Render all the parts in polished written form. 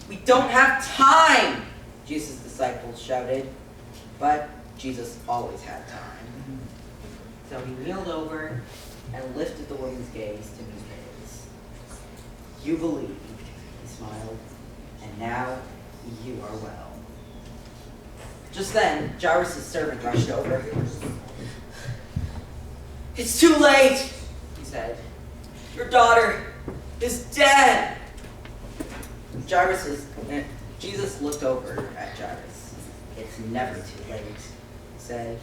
"We don't have time!" Jesus' disciples shouted. But Jesus always had time. So he kneeled over and lifted the woman's gaze to meet his. "You believe," he smiled, "and now you are well." Just then, Jairus' servant rushed over. "It's too late," he said. "Your daughter is dead." Jesus looked over at Jairus. "It's never too late," he said.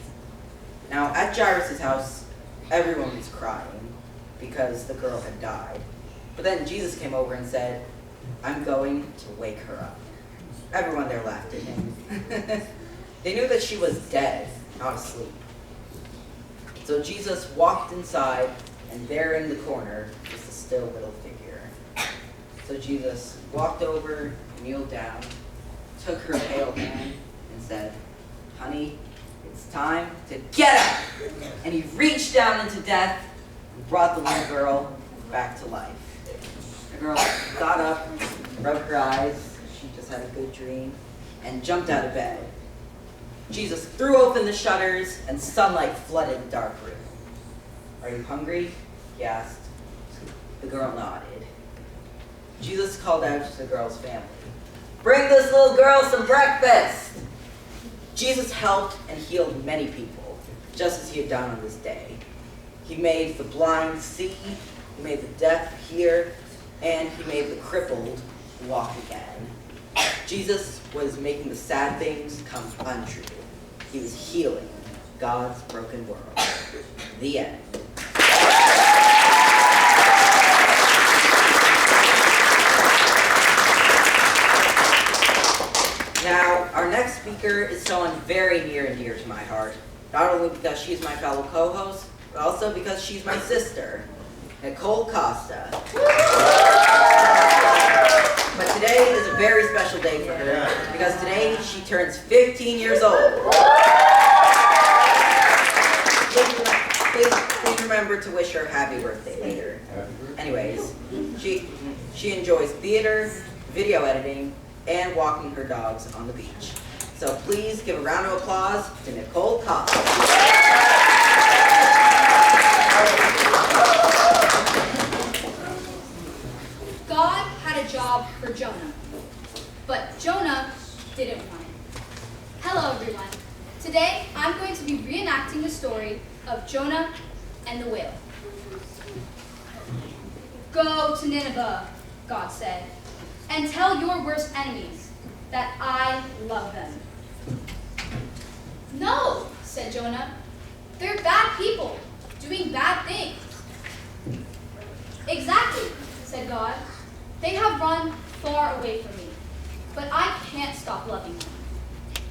Now, at Jairus' house, everyone was crying because the girl had died. But then Jesus came over and said, "I'm going to wake her up." Everyone there laughed at him. They knew that she was dead, not asleep. So Jesus walked inside, and there in the corner was the still little figure. So Jesus walked over, kneeled down, took her pale hand, and said, "Honey, it's time to get up." And he reached down into death and brought the little girl back to life. The girl got up, rubbed her eyes, she just had a good dream, and jumped out of bed. Jesus threw open the shutters, and sunlight flooded the dark room. "Are you hungry?" he asked. The girl nodded. Jesus called out to the girl's family, "Bring this little girl some breakfast." Jesus helped and healed many people, just as he had done on this day. He made the blind see, he made the deaf hear, and he made the crippled walk again. Jesus was making the sad things come untrue. He was healing God's broken world. The end. Now, our next speaker is someone very near and dear to my heart, not only because she's my fellow co-host, but also because she's my sister, Nicole Costa. But today is a very special day for her, because today she turns 15 years old. Please remember to wish her happy birthday later. Anyways, she enjoys theater, video editing, and walking her dogs on the beach. So please give a round of applause to Nicole Costa. God had a job for Jonah, but Jonah didn't want it. Hello everyone. Today I'm going to be reenacting the story of Jonah and the whale. "Go to Nineveh," God said, "and tell your worst enemies that I love them." "No," said Jonah. "They're bad people, doing bad things." "Exactly," said God. "They have run far away from me, but I can't stop loving them.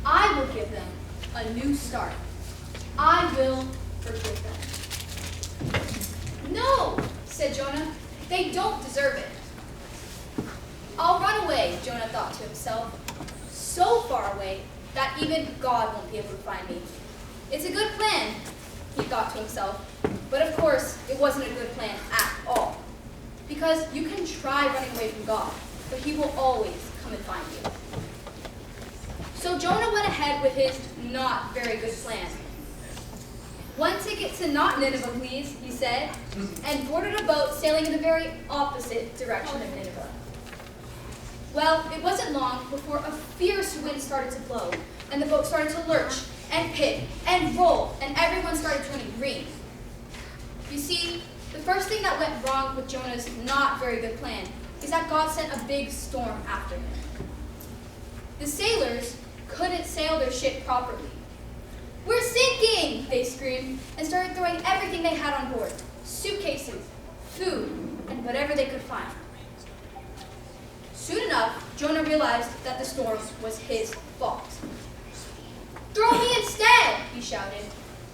I will give them a new start. I will forgive them." "No," said Jonah. "They don't deserve it." "I'll run away," Jonah thought to himself. "So far away that even God won't be able to find me. It's a good plan," he thought to himself. But of course, it wasn't a good plan at all. Because you can try running away from God, but he will always come and find you. So Jonah went ahead with his not very good plan. "One ticket to not Nineveh, please," he said, and boarded a boat sailing in the very opposite direction of Nineveh. Well, it wasn't long before a fierce wind started to blow, and the boat started to lurch and pit and roll, and everyone started turning green. You see, the first thing that went wrong with Jonah's not very good plan is that God sent a big storm after him. The sailors couldn't sail their ship properly. "We're sinking!" they screamed, and started throwing everything they had on board: suitcases, food, and whatever they could find. Soon enough, Jonah realized that the storm was his fault. "Throw me instead," he shouted,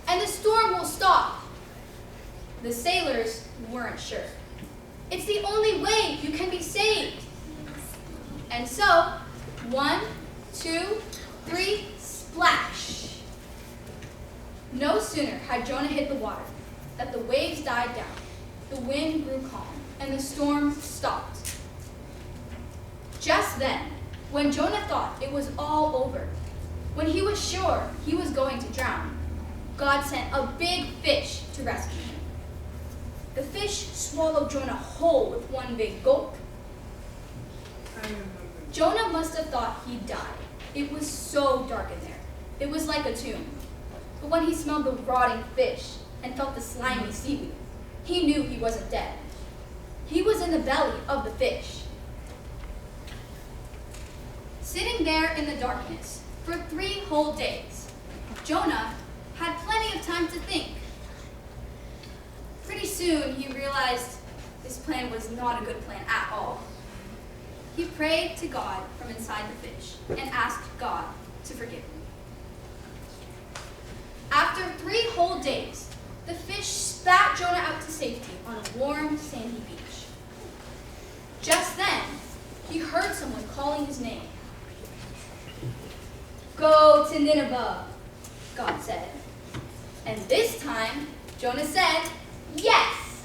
"and the storm will stop." The sailors weren't sure. "It's the only way you can be saved." And so, 1, 2, 3, splash! No sooner had Jonah hit the water that the waves died down, the wind grew calm, and the storm stopped. Just then, When Jonah thought it was all over, when he was sure he was going to drown, God sent a big fish to rescue him. The fish swallowed Jonah whole with one big gulp. Jonah must have thought he'd died. It was so dark in there. It was like a tomb. But when he smelled the rotting fish and felt the slimy seaweed, he knew he wasn't dead. He was in the belly of the fish. Sitting there in the darkness for 3 whole days, Jonah had plenty of time to think. Pretty soon he realized this plan was not a good plan at all. He prayed to God from inside the fish and asked God to forgive him. After 3 whole days, the fish spat Jonah out to safety on a warm, sandy beach. Just then, he heard someone calling his name. "Go to Nineveh," God said. And this time, Jonah said, yes!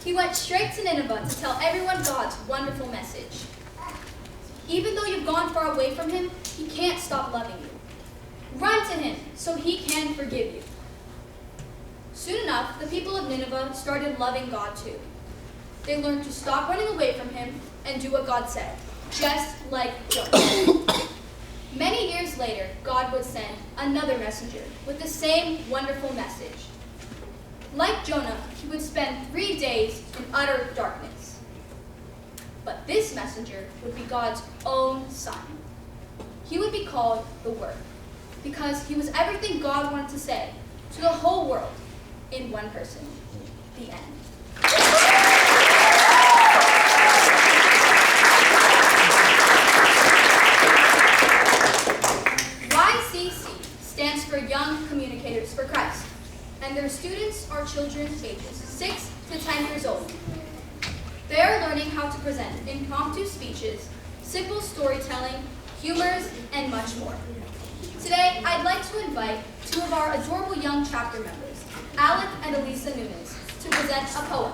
He went straight to Nineveh to tell everyone God's wonderful message. Even though you've gone far away from him, he can't stop loving you. Run to him so he can forgive you. Soon enough, the people of Nineveh started loving God too. They learned to stop running away from him and do what God said, just like Jonah. Many years later, God would send another messenger with the same wonderful message. Like Jonah, he would spend 3 days in utter darkness. But this messenger would be God's own son. He would be called the Word, because he was everything God wanted to say to the whole world in one person. The end. ICC stands for Young Communicators for Christ, and their students are children ages 6 to 10 years old. They are learning how to present impromptu speeches, simple storytelling, humors, and much more. Today, I'd like to invite 2 of our adorable young chapter members, Alec and Elisa Nunes, to present a poem.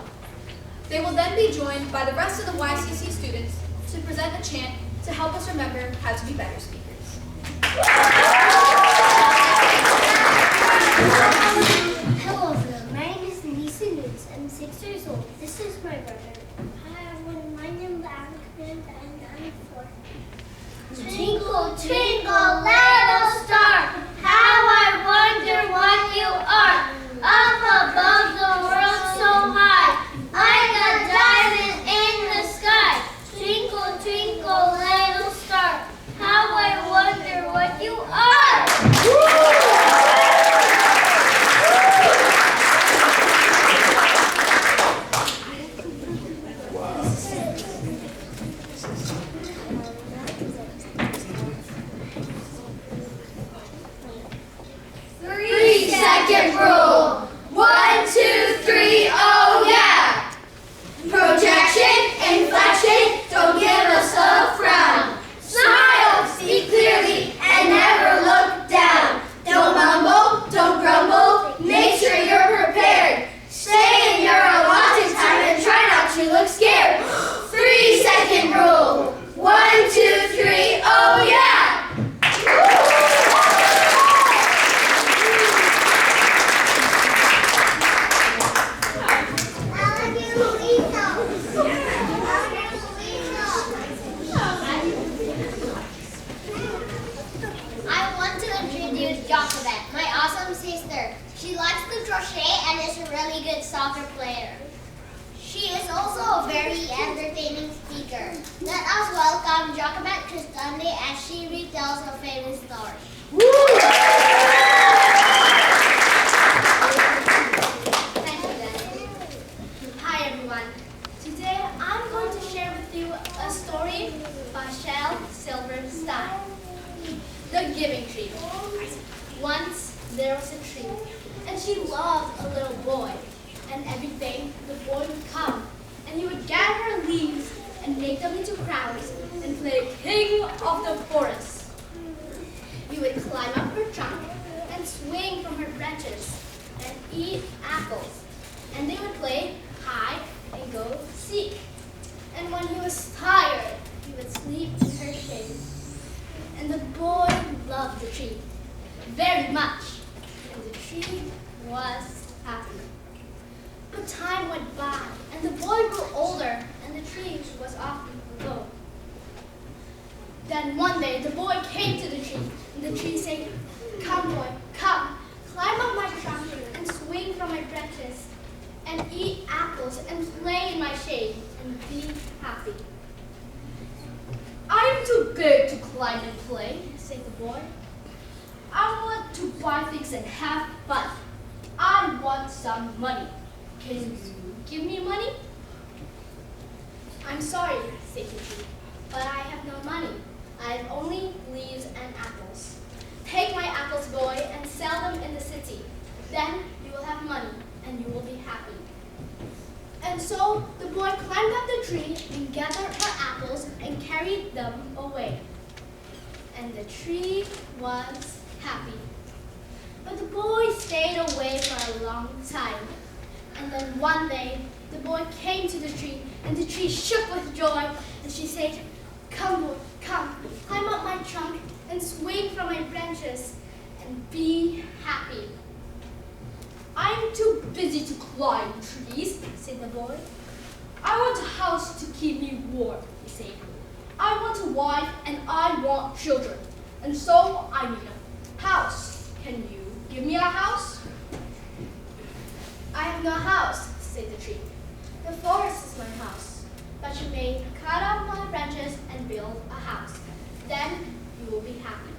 They will then be joined by the rest of the YCC students to present a chant to help us remember how to be better speakers. Hello everyone, my name is Elisa Nunes. I'm 6 years old. This is my brother. Hi everyone, my name is Alec and I'm 4. Twinkle, twinkle, little star, how I wonder what you are. Up above the world so high, like a diamond in the sky. Twinkle, twinkle, little star, how I wonder what you are. Second rule. 1, 2, 3, oh yeah! Projection, inflection, don't give us a frown. Smile, speak clearly, and never look down. Don't mumble, don't grumble, make sure you're prepared. Stay in your allotted time and try not to look scared. 3-second rule. 1, 2, 3, oh yeah! Jacobette, my awesome sister. She likes to crochet and is a really good soccer player. She is also a very entertaining speaker. Let us welcome Jacobette Cristande as she retells her famous story. Thank you, Danny. Hi everyone. Today I'm going to share with you a story by Shel Silverstein. The Giving Tree. Once there was a tree, and she loved a little boy. And every day the boy would come, and he would gather leaves and make them into crowns and play king of the forest. He would climb up her trunk and swing from her branches and eat apples. And they would play hide and go seek. And when he was tired, he would sleep in her shade. tree very much, and the tree was happy. But time went by, and the boy grew older, and the tree was often alone. Then one day the boy came to the tree, and the tree said, "Come, boy, come, climb up my trunk and swing from my branches, and eat apples and play in my shade, and be happy." "I am too big to climb and play," said the boy. "I want to buy things and have fun. I want some money. Can you give me money?" "I'm sorry," said the tree, "but I have no money. I have only leaves and apples. Take my apples, boy, and sell them in the city. Then you will have money, and you will be happy." And so the boy climbed up the tree and gathered her apples and carried them away. And the tree was happy. But the boy stayed away for a long time. And then one day, the boy came to the tree, and the tree shook with joy, and she said, "Come, boy, come, climb up my trunk and swing from my branches, and be happy." "I am too busy to climb trees," said the boy. "I want a house to keep me warm," he said. "I want a wife, and I want children, and so I need a house. Can you give me a house?" "I have no house," said the tree. "The forest is my house, but you may cut off my branches and build a house. Then you will be happy."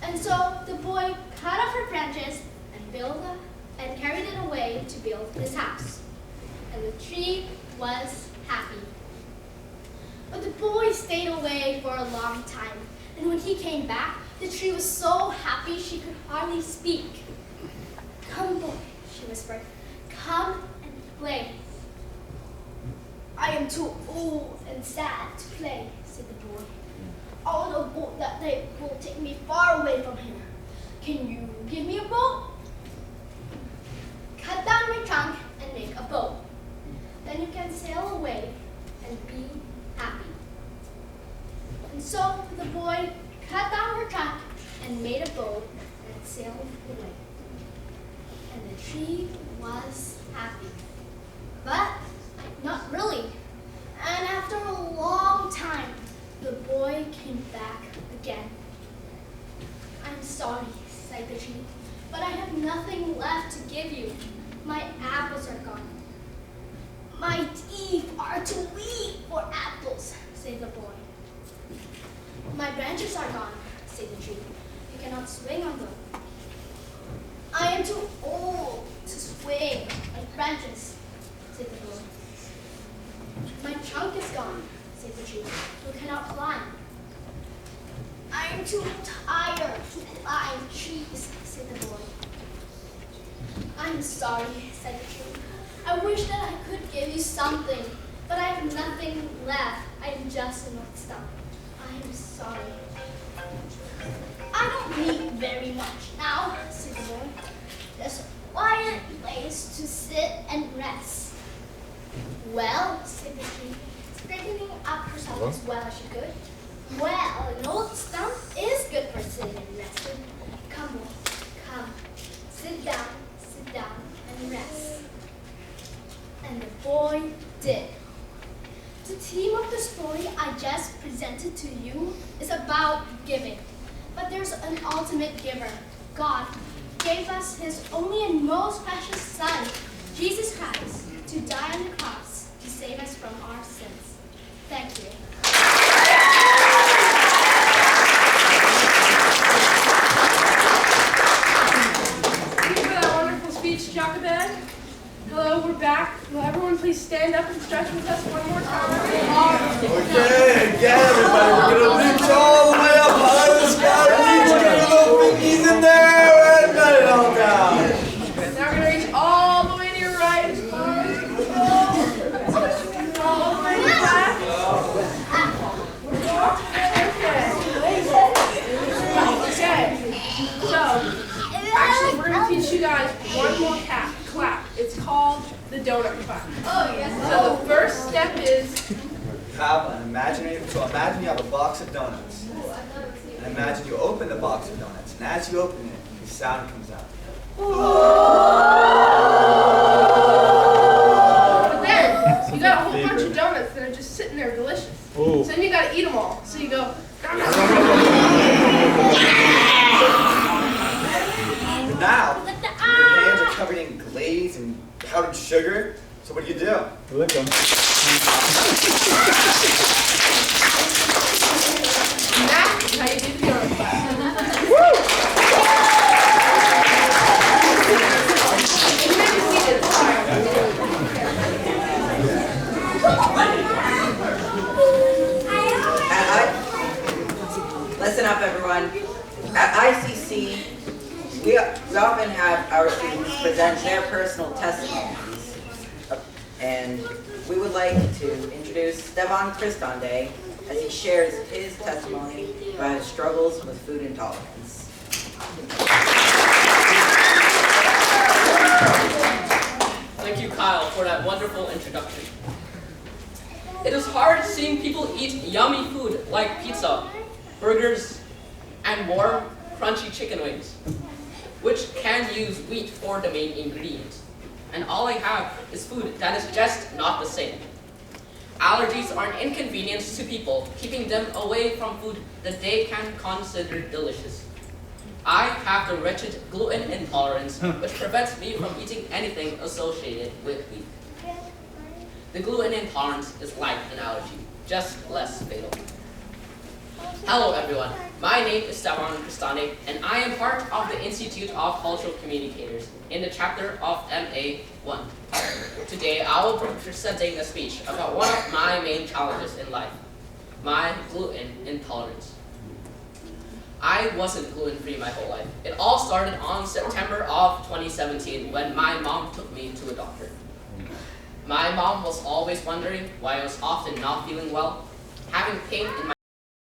And so the boy cut off her branches and carried it away to build his house. And the tree was happy. But the boy stayed away for a long time. And when he came back, the tree was so happy she could hardly speak. "Come, boy," she whispered. "Come and play." "I am too old and sad to play," said the boy. "All the boat that day will take me far away from here. Can you give me a boat?" "Cut down my trunk and make a boat. Then you can sail away and be happy." And so the boy cut down her trunk and made a boat and sailed away. And the tree was happy. But not really. And after a long time, the boy came back again. "I'm sorry," sighed the tree, "but I have nothing left to give you. My apples are gone." "My teeth are too weak for apples," said the boy. "My branches are gone," said the tree. "You cannot swing on them." "I am too old to swing on branches," said the boy. "My trunk is gone," said the tree. "You cannot climb." "I am too tired to climb trees," said the boy. "I'm sorry," said the tree. "I wish that I could give you something, but I have nothing left. I am just an old stump. I am sorry." "I don't need very much now," said the boy. "There's a quiet place to sit and rest." "Well," said the tree, straightening up herself as well as she could. "Well, an old stump is good for sitting and resting. Come, boy, come. Sit down and rest." And the boy did. The theme of the story I just presented to you is about giving. But there's an ultimate giver. God gave us his only and most precious Son, Jesus Christ, to die on the cross to save us from our sins. Thank you. Thank you for that wonderful speech, Jacobed. Hello, we're back. Will everyone please stand up and stretch with us one more time? Okay, again, everybody, we're gonna reach all the way up high in the sky. Reach, get your little fingies in there, and let it all down. Now we're going to reach all the way to your right as far as you can go. All the way to your left. Okay. So, actually, we're going to teach you guys one more clap. It's called the donut clap. Oh, yes. So the first step is Have an imagine you have a box of donuts. And imagine you open the box of donuts, and as you open it, the sound comes out. But then, you got a whole bunch of donuts that are just sitting there delicious. Ooh. So then you gotta eat them all. So you go, But now, your hands are covered in glaze and powdered sugar. So what do? Lick 'em. that's how you do the donut clap. Listen up, everyone. At ICC, we often have our students present their personal testimonies. And we would like to introduce Devon Cristande as he shares his testimony about his struggles with food intolerance. Thank you, Kyle, for that wonderful introduction. It is hard seeing people eat yummy food like pizza, burgers, and warm, crunchy chicken wings, which can use wheat for the main ingredients. And all I have is food that is just not the same. Allergies are an inconvenience to people, keeping them away from food that they can consider delicious. I have the wretched gluten intolerance, which prevents me from eating anything associated with wheat. The gluten intolerance is like an allergy, just less fatal. Hello everyone, my name is Devon Cristande, and I am part of the Institute of Cultural Communicators in the chapter of MA-01. Today I will be presenting a speech about one of my main challenges in life, my gluten intolerance. I wasn't gluten-free my whole life. It all started on September of 2017 when my mom took me to a doctor. My mom was always wondering why I was often not feeling well, having pain in my